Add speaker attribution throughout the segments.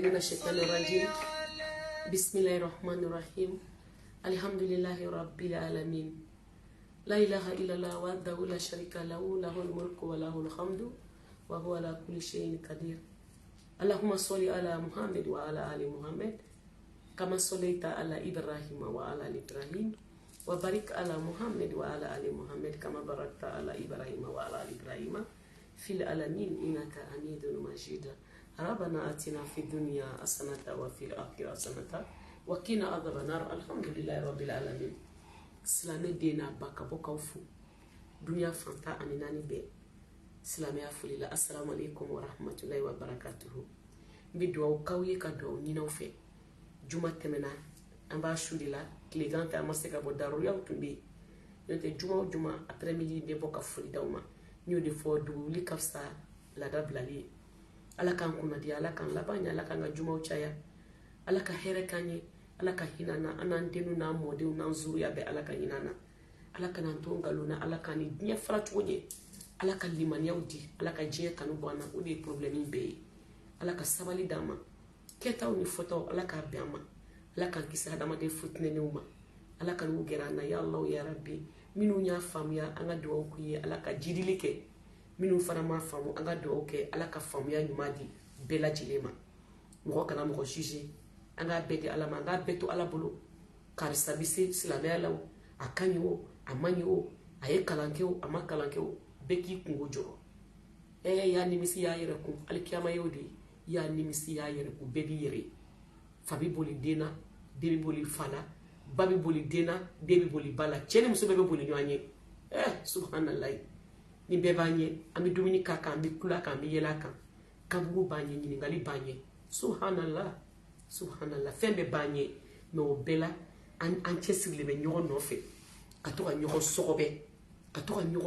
Speaker 1: من الشيطان الرجيم بسم الله الرحمن الرحيم الحمد لله رب العالمين لا إله إلا الله وحده لا شريك له له الملك وله الحمد وهو على كل شيء قدير اللهم صل على محمد وعلى آل محمد كما صليت على إبراهيم وعلى آل إبراهيم وبارك على محمد وعلى آل محمد كما باركت على إبراهيم وعلى آل إبراهيم في العالمين إنك حميد مجيد ربنا آتنا في الدنيا حسنة وفي الآخرة حسنة وقنا عذاب النار الحمد لله رب العالمين سلامي دينا باكا بوكا وفو دنيا فانتا أنيناني بي سلامي أفولي السلام عليكم ورحمة الله وبركاته بدو وكاوي كدو نينو في جمعة تمنا أمبا شودي لا كليغان تا مسيكا بودارو ياو تندي يونتي جمعة après midi de boka foli dawma ñu di fo du li kafsa la dablali ala kan kuna di ala kan labanya ala kan juma uchaya ala ka here kanye ala ka hinana anan denu na mode na zuriya be ala ka hinana ala kan antonga luna ala kan ni nya frat woje ala kan limani yaudi ala ka je kanu bwana udi problemi be ala ka sabali dama keta uni foto ala ka biama ala kan kisa dama de futne neuma ala kan ugerana ya allah ya rabbi minu nya famya anga do ku ye ala ka jidilike minu fana ma famu anga do ke ala ka famya nyumadi bela jilema mo kana mo jiji anga beti ala ma anga beto ala bulu karisa bisi silame ala akanyo amanyo aye kalankeo amakalankeo beki kungojo ya nimisi ya yere ku alkiyama yodi ya nimisi ya yere ku bebi yere fabi boli dena bebi boli fala babi boli dena bebi boli bala cheni muso bebe boli nyanye subhanallah ni bebanye ami dumini kaka ami kula ka ami yela kan kabugu banye ni ngali banye subhanallah fembe banye no bela an chesile be nyogo no fe katoka nyogo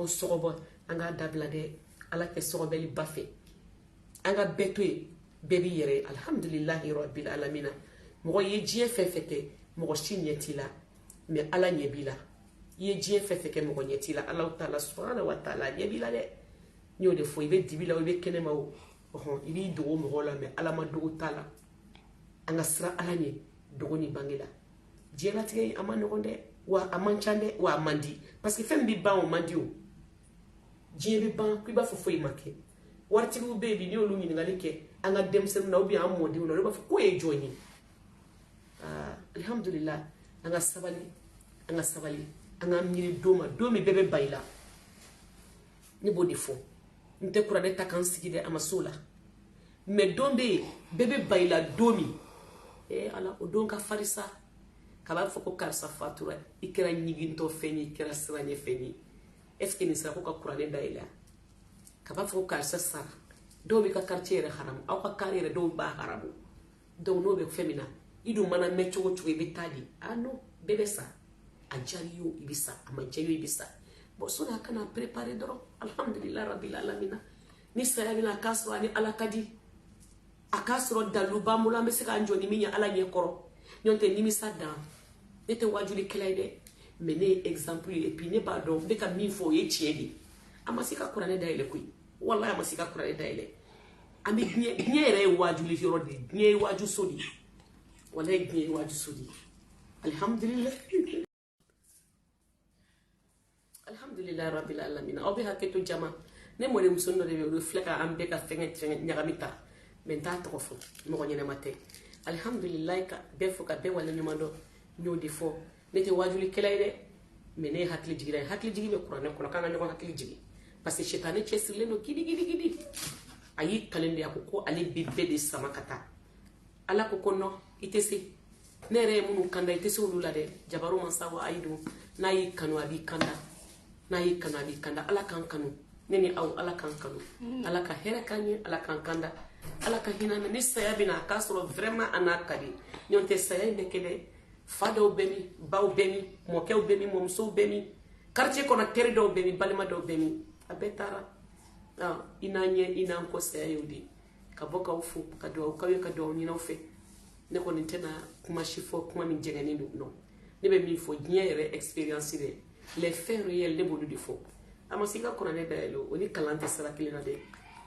Speaker 1: sogobe anga dabla de ala ke sogobe li bafe anga betwe bebi yere alhamdulillah rabbil alamin mo ye jie fefete mo shinyetila me ala nyebila ye jie fefeke mo nyetila allah taala subhanahu wa taala nyebila de nyo de fo ibe dibila ibe kenema o ibi do mo la me ala ma do taala anga sra ala nye do ni bangila jie la tige amano konde wa amanchande wa amandi parce que fem bi ba o mandi o jie bi ban ku ba fo imake warti bu baby ni olu ni ngalike anga demsem na obi amodi no ba fo ko e joni alhamdulillah anga sabali anga miri domi bebe baila ni bodi fo nte kura de takan sigide amasola me dombe bebe baila domi ala odonka farisa kaba fo ko karsa fatura ikira nyiginto feni ikira siranye feni est-ce que ni sa ko ka kura de daila kaba fo ko karsa sar domi ka quartier haram aw ka carrière do ba haramu do no be femina idu mana mecho ibitadi ano bebe sa ajariyo ibisa amajayo ibisa bo sona kana préparer doro alhamdulillah rabbil alamin ni sayabina kaswa ni alakadi akasro daluba mula mesika anjoni minya ala nyekoro nyonte nimisa da ete wajuli kelaide mene exemple et puis ne ba do beka mi fo ye chiedi amasika kurane daile kui wallahi amasika kurane daile ami nyere wajuli yorodi nye waju sodi wala gbe waju sodi alhamdulillah rabbil alamin obi haketo jama ne mo le musono de refleka ambe ka fenge nyagamita menta to fo mo nyene mate alhamdulillah ka defo ka be wala nyamando nyodi fo nete wajuli kelaide mene hakli jigi be qur'an ko kanga nyoko hakli jigi parce que shetane chesile no gidi ayi kalende yakoko ali bibbe de samakata ala ko kono itese nere munu kanda itese ulula de jabaru mansawa aidu nayi kanu abi kanda ala kan kanu neni au ala kan kanu ala ka hera kanye ala kan kanda ala ka hinana ni sayabina kasro vraiment anakadi nyonte sayinde kede fado bemi baw bemi mokew bemi momso bemi quartier kono terido bemi balima do bemi abetara inanko sayudi kaboka ufu kadwa ukawe kadwa nyina ufe ne ko nitena kuma shifo kuma min jegani no ne be mi fo nyere experience les faits réels ne bodu di fo amasika kona ne daelo oni kalante sara kilina de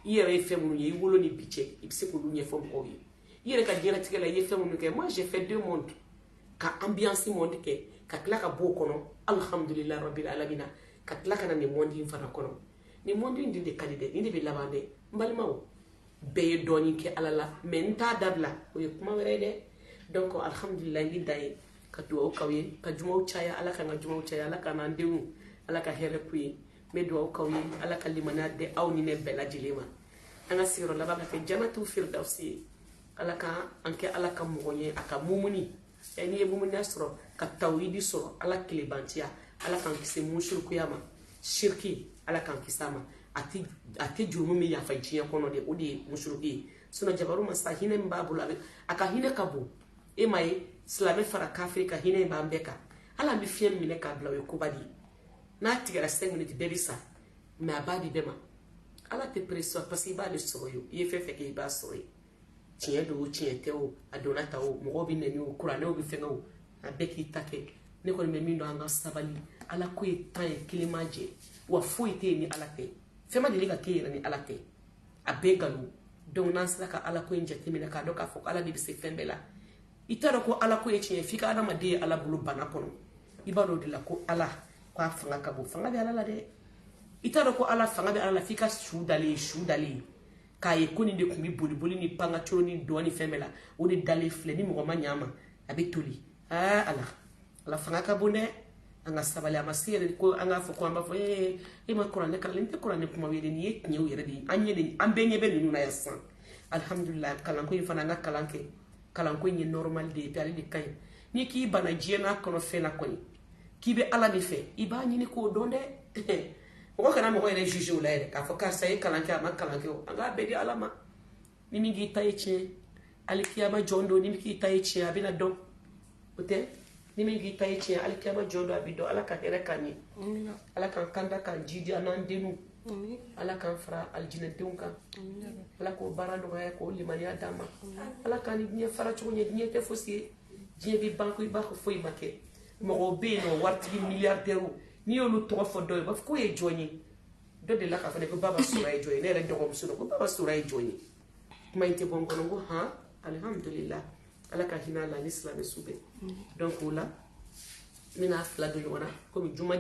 Speaker 1: yere fe munu ye wolo ni biche ibse ko dunye fo ko yi yere ka diɲɛ tigɛ la ye fɛn minnu kɛ moi j'ai fait 2 mondes ka ambiance monde kɛ ka tila ka bɔ kɔnɔ alhamdulillah rabbil alamin ka tila ka na ni monde in fana kɔnɔ ni monde in de ka di dɛ ni de bɛ laban dɛ n balimaw bɛɛ ye dɔɔnin kɛ ala la mais n t'a dabila o ye kuma wɛrɛ ye dɛ donc alhamdulillah n bɛ dan ye ka dugawu k'aw ye ka jumaw caya ala ka n ka jumaw caya ala ka n'an denw ala ka hɛrɛ k'u ye n bɛ dugawu k'aw ye ala ka limaniya di aw ni ne bɛɛ lajɛlen ma an ka sigiyɔrɔ laban ka kɛ janatu firdausi ye ala ka an kɛ ala ka mɔgɔ ye a ka mumuni n'i ye mumuniya sɔrɔ ka tawhidi sɔrɔ ala tilebantiya ala k'an kisi mushirikuya ma shirki ala k'an kisi a ma a tɛ jurumi min yafa diɲɛ kɔnɔ de o de ye mushiriki ye sinon jabaru ma sa hinɛ min b'a bolo a ka hinɛ ka bon e ma ye silamɛ fara kafiri ka hinɛ in b'an bɛɛ kan ala bɛ fiɲɛ minɛ k'a bila o ye koba de ye n'a tigɛra 5 minutes bɛɛ bɛ sa mais a b'a di bɛɛ ma ala tɛ pression parce que i b'a de sɔrɔ ye i ye fɛn fɛn kɛ i b'a sɔrɔ ye tiɲɛ don o tiɲɛ tɛ o a donna ta o mɔgɔw bɛ nɛni o kuranɛw bɛ fɛngɛ o a bɛɛ k'i ta kɛ ne kɔni bɛ min dɔn an ka sabali ala ko ye tan ye kelen ma jɛ wa foyi tɛ yen ni ala tɛ fɛn ma deli ka kɛ yɛrɛ ni ala tɛ a bɛɛ nkalon donc n'an sera ka ala ko in jateminɛ k'a dɔn k'a fɔ ala de bɛ se fɛn bɛɛ la i t'a dɔn ko ala ko ye tiɲɛ f'i ka adamaden ye ala bolo bana kɔnɔ i b'a dɔn o de la ko ala k'a fanga ka bon fanga bɛ ala la dɛ i t'a dɔn ko ala fanga bɛ ala la f'i ka su dalen k'a ye ko nin de tun bɛ boli ni pankacoro ni dɔɔni fɛn bɛɛ la o de dalen filɛ ni mɔgɔ ma ɲ'a ma a bɛ toli ala fanga ka bon dɛ an ka sabali a ma se yɛrɛ ko an k'a fɔ ko an b'a fɔ e ma kuranɛ kalan n tɛ kuranɛ kuma wele nin ye tiɲɛw yɛrɛ de ye an bɛɛ ɲɛ bɛ ninnu na yan sisan alhamdulillah kalanko in fana an ka kalan kɛ kalanko in ye normal de ye ale de ka ɲi n'i k'i bana diɲɛ n'a kɔnɔ fɛn na kɔni k'i bɛ ala de fɛ i b'a ɲini k'o dɔn dɛ mɔgɔ kana mɔgɔ yɛrɛ juge o la yɛrɛ k'a fɔ karisa ye kalan kɛ a ma kalan kɛ o an k'a bɛɛ di ala ma ni min k'i ta ye tiɲɛ alikiyama jɔn don ni min k'i ta ye tiɲɛ a bɛna dɔn o tɛ ni min k'i ta ye tiɲɛ alikiyama jɔn don a bɛ dɔn ala ka hɛrɛ k'an ye ala k'an kanda k'an jidi an n'an denw ala k'an fara alijinɛdenw kan ala k'o baara nɔgɔya k'o limaniya d'an ma ala k'an ni diɲɛ fara cogo ɲɛ diɲɛ tɛ fosi ye diɲɛ bɛ ban ko i b'a fɔ foyi ma kɛ mɔgɔw bɛ yen nɔ waritigi miliyardɛriw n'i y'olu tɔgɔ fɔ dɔ ye u b'a fɔ k'o ye jɔn ye dɔ de la k'a fɔ ne ko baba sura ye jɔn ye ne yɛrɛ dɔgɔmuso dɔ ko baba sura ye jɔn ye kuma in tɛ bɔ n kɔnɔ n ko han alhamdulillah ala ka hinɛ a la ni silamɛ su bɛɛ donc o la n bɛna 2 don ɲɔgɔn na komi juma